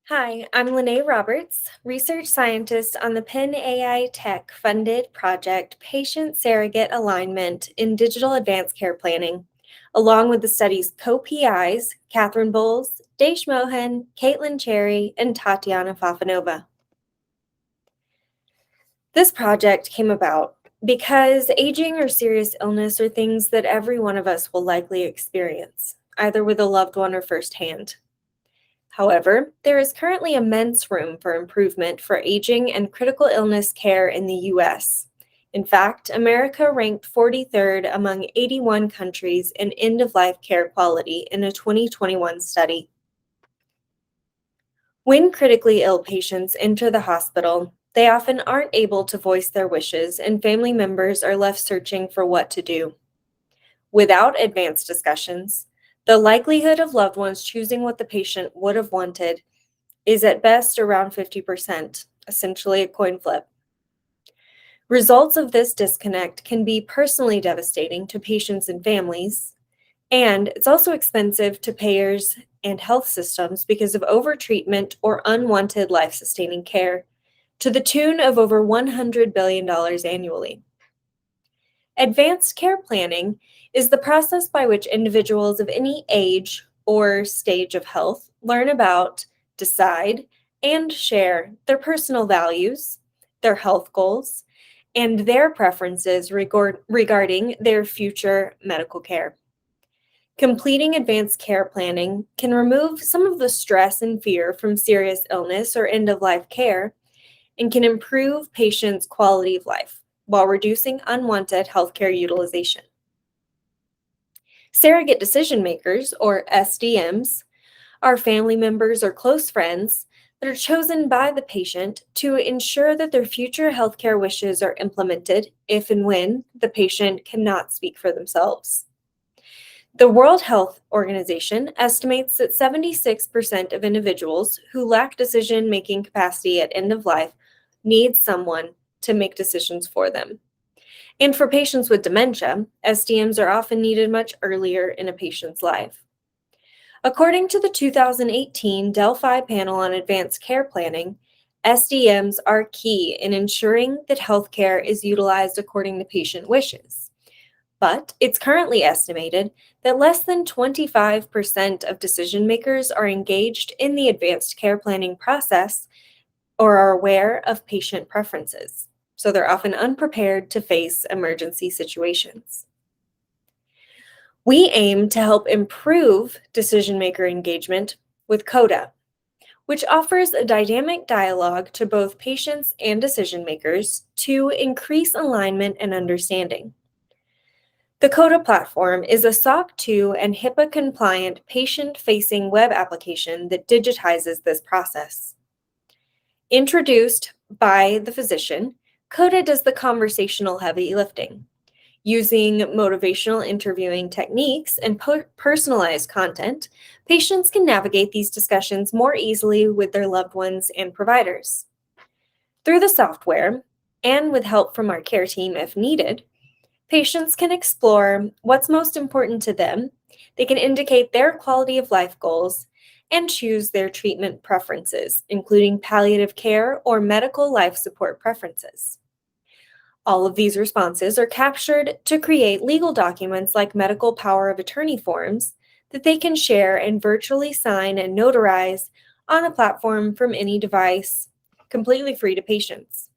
Hi, I'm Lene Roberts, research scientist on the Penn AI Tech funded project Patient-Surrogate Alignment in Digital Advanced Care Planning, along with the study's co-PIs, Catherine Bowles, Desh Mohan, Caitlin Cherry, and Tatiana Fafanova. This project came about because aging or serious illness are things that every one of us will likely experience, either with a loved one or firsthand. However, there is currently immense room for improvement for aging and critical illness care in the U.S. In fact, America ranked 43rd among 81 countries in end-of-life care quality in a 2021 study. When critically ill patients enter the hospital, they often aren't able to voice their wishes, and family members are left searching for what to do. Without advanced discussions, the likelihood of loved ones choosing what the patient would have wanted is at best around 50%, essentially a coin flip. Results of this disconnect can be personally devastating to patients and families, and it's also expensive to payers and health systems because of overtreatment or unwanted life-sustaining care, to the tune of over $100 billion annually. Advanced care planning is the process by which individuals of any age or stage of health learn about, decide, and share their personal values, their health goals, and their preferences regarding their future medical care. Completing advanced care planning can remove some of the stress and fear from serious illness or end-of-life care and can improve patients' quality of life while reducing unwanted healthcare utilization. Surrogate decision makers, or SDMs, are family members or close friends that are chosen by the patient to ensure that their future healthcare wishes are implemented if and when the patient cannot speak for themselves. The World Health Organization estimates that 76% of individuals who lack decision-making capacity at end of life need someone to make decisions for them. And for patients with dementia, SDMs are often needed much earlier in a patient's life. According to the 2018 Delphi Panel on Advanced Care Planning, SDMs are key in ensuring that healthcare is utilized according to patient wishes. But it's currently estimated that less than 25% of decision makers are engaged in the advanced care planning process or are aware of patient preferences, so they're often unprepared to face emergency situations. We aim to help improve decision-maker engagement with Koda, which offers a dynamic dialogue to both patients and decision-makers to increase alignment and understanding. The Koda platform is a SOC 2 and HIPAA-compliant patient-facing web application that digitizes this process. Introduced by the physician, Koda does the conversational heavy lifting. Using motivational interviewing techniques and personalized content, patients can navigate these discussions more easily with their loved ones and providers. Through the software, and with help from our care team if needed, patients can explore what's most important to them, they can indicate their quality of life goals, and choose their treatment preferences, including palliative care or medical life support preferences. All of these responses are captured to create legal documents like medical power of attorney forms that they can share and virtually sign and notarize on a platform from any device, completely free to patients.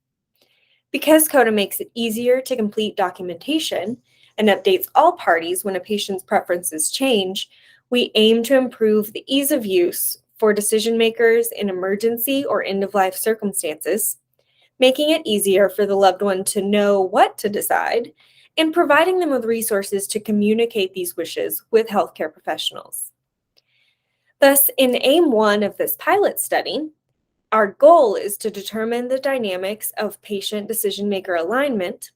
Because Koda makes it easier to complete documentation and updates all parties when a patient's preferences change, we aim to improve the ease of use for decision makers in emergency or end-of-life circumstances, making it easier for the loved one to know what to decide, and providing them with resources to communicate these wishes with healthcare professionals. Thus, in Aim 1 of this pilot study, our goal is to determine the dynamics of patient decision-maker alignment,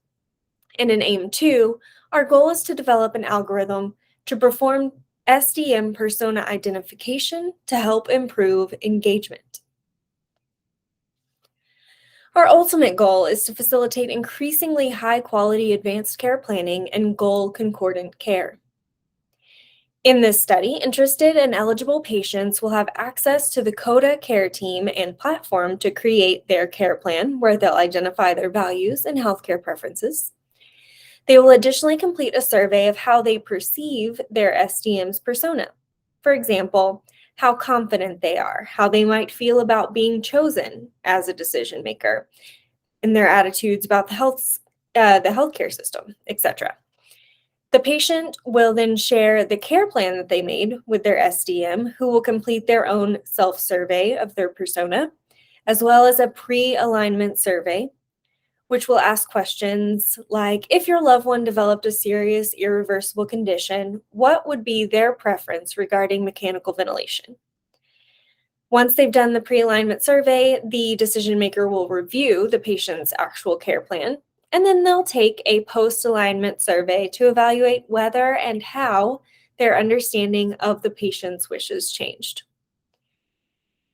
and in Aim 2, our goal is to develop an algorithm to perform SDM persona identification to help improve engagement. Our ultimate goal is to facilitate increasingly high-quality advanced care planning and goal-concordant care. In this study, interested and eligible patients will have access to the Koda care team and platform to create their care plan, where they'll identify their values and healthcare preferences. They will additionally complete a survey of how they perceive their SDM's persona. For example, how confident they are, how they might feel about being chosen as a decision maker, and their attitudes about the healthcare system, etc. The patient will then share the care plan that they made with their SDM, who will complete their own self-survey of their persona, as well as a pre-alignment survey, which will ask questions like, if your loved one developed a serious irreversible condition, what would be their preference regarding mechanical ventilation? Once they've done the pre-alignment survey, the decision maker will review the patient's actual care plan, and then they'll take a post-alignment survey to evaluate whether and how their understanding of the patient's wishes changed.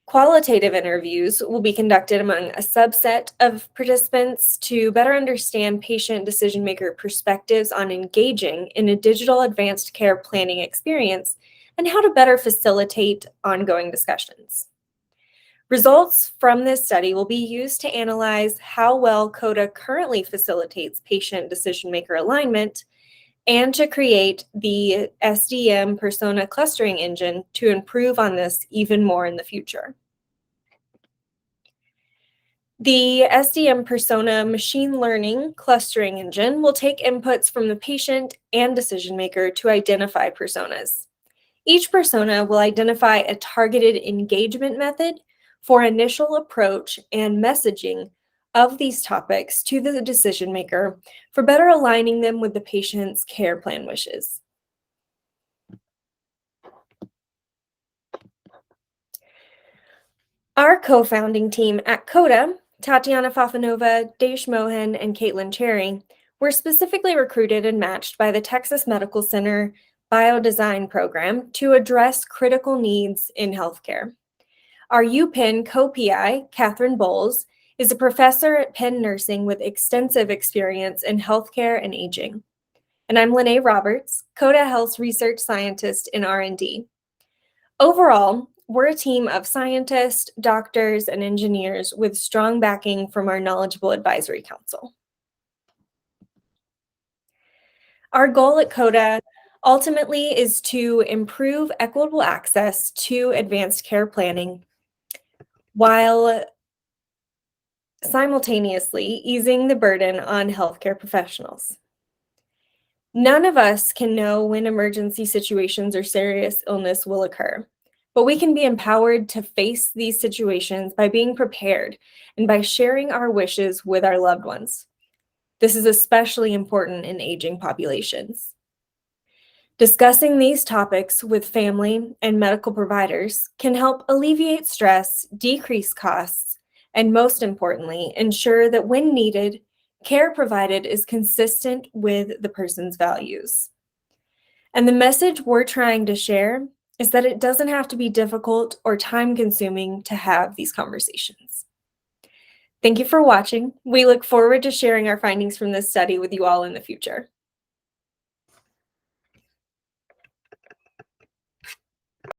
Qualitative interviews will be conducted among a subset of participants to better understand patient decision-maker perspectives on engaging in a digital advanced care planning experience and how to better facilitate ongoing discussions. Results from this study will be used to analyze how well Koda currently facilitates patient decision-maker alignment and to create the SDM persona clustering engine to improve on this even more in the future. The SDM persona machine learning clustering engine will take inputs from the patient and decision maker to identify personas. Each persona will identify a targeted engagement method for initial approach and messaging of these topics to the decision maker for better aligning them with the patient's care plan wishes. Our co-founding team at Koda, Tatiana Fafanova, Desh Mohan, and Caitlin Cherry, were specifically recruited and matched by the Texas Medical Center Biodesign Program to address critical needs in healthcare. Our UPenn co-PI, Catherine Bowles, is a professor at Penn Nursing with extensive experience in healthcare and aging. And I'm Lene Roberts, Koda Health's research scientist in R&D. Overall, we're a team of scientists, doctors, and engineers with strong backing from our knowledgeable advisory council. Our goal at Koda ultimately is to improve equitable access to advanced care planning while simultaneously easing the burden on healthcare professionals. None of us can know when emergency situations or serious illness will occur, but we can be empowered to face these situations by being prepared and by sharing our wishes with our loved ones. This is especially important in aging populations. Discussing these topics with family and medical providers can help alleviate stress, decrease costs, and most importantly, ensure that when needed, care provided is consistent with the person's values. And the message we're trying to share is that it doesn't have to be difficult or time-consuming to have these conversations. Thank you for watching. We look forward to sharing our findings from this study with you all in the future.